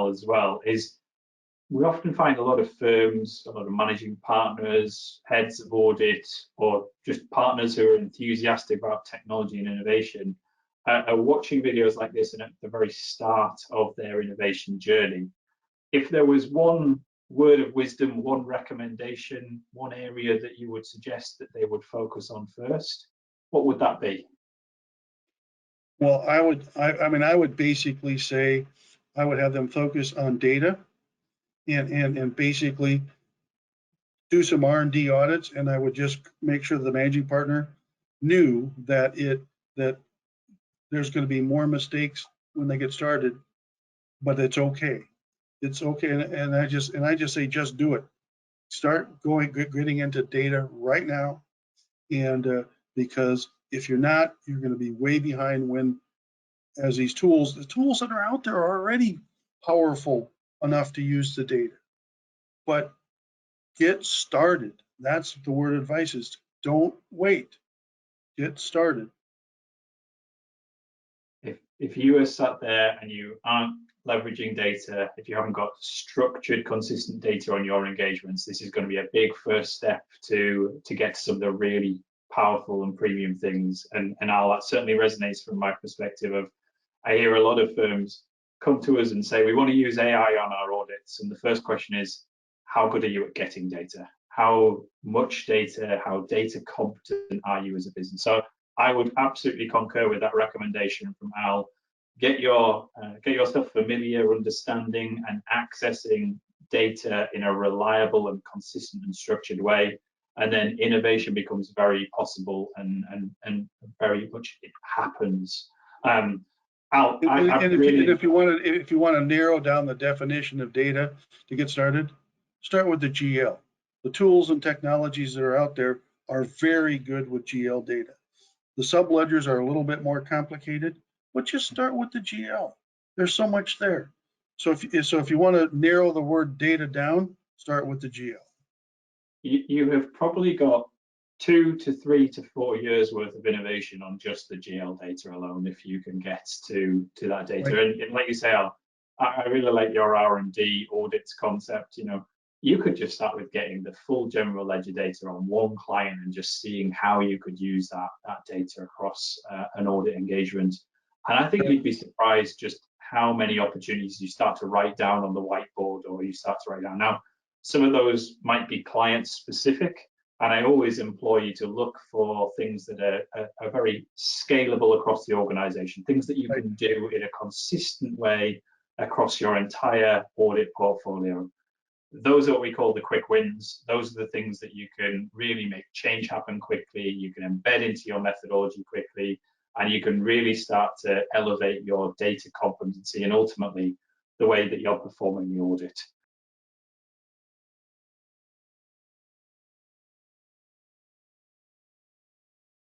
Al as well, is we often find a lot of firms, a lot of managing partners, heads of audit, or just partners who are enthusiastic about technology and innovation are watching videos like this and at the very start of their innovation journey. If there was one word of wisdom, one recommendation, one area that you would suggest that they would focus on first, what would that be? Well, I would basically say I would have them focus on data and basically do some R&D audits, and I would just make sure the managing partner knew that there's going to be more mistakes when they get started, but it's okay. It's okay, and I just say just do it. Start getting into data right now, and because if you're not, you're going to be way behind when, as the tools that are out there are already powerful enough to use the data. But get started. That's the word advice is don't wait. Get started. If you are sat there and you aren't leveraging data, if you haven't got structured, consistent data on your engagements, this is going to be a big first step to get to some of the really powerful and premium things. And Al, that certainly resonates from my perspective of, I hear a lot of firms come to us and say, we want to use AI on our audits. And the first question is, how good are you at getting data? How much data, how data competent are you as a business? So I would absolutely concur with that recommendation from Al. Get yourself familiar, understanding and accessing data in a reliable and consistent and structured way. And then innovation becomes very possible and very much it happens. Al, if you want to narrow down the definition of data to get started, start with the GL. The tools and technologies that are out there are very good with GL data. The subledgers are a little bit more complicated, but just start with the GL. There's so much there. So if you want to narrow the word data down, start with the GL. You have probably got 2 to 3 to 4 years worth of innovation on just the GL data alone, if you can get to that data. Right. And like you say, Al, I really like your R&D audits concept. You know, you could just start with getting the full general ledger data on one client and just seeing how you could use that data across an audit engagement. And I think you'd be surprised just how many opportunities you start to write down on the whiteboard, or you start to write down. Now, some of those might be client specific, and I always implore you to look for things that are very scalable across the organization, things that you can do in a consistent way across your entire audit portfolio. Those are what we call the quick wins. Those are the things that you can really make change happen quickly, you can embed into your methodology quickly, and you can really start to elevate your data competency and ultimately the way that you're performing the audit.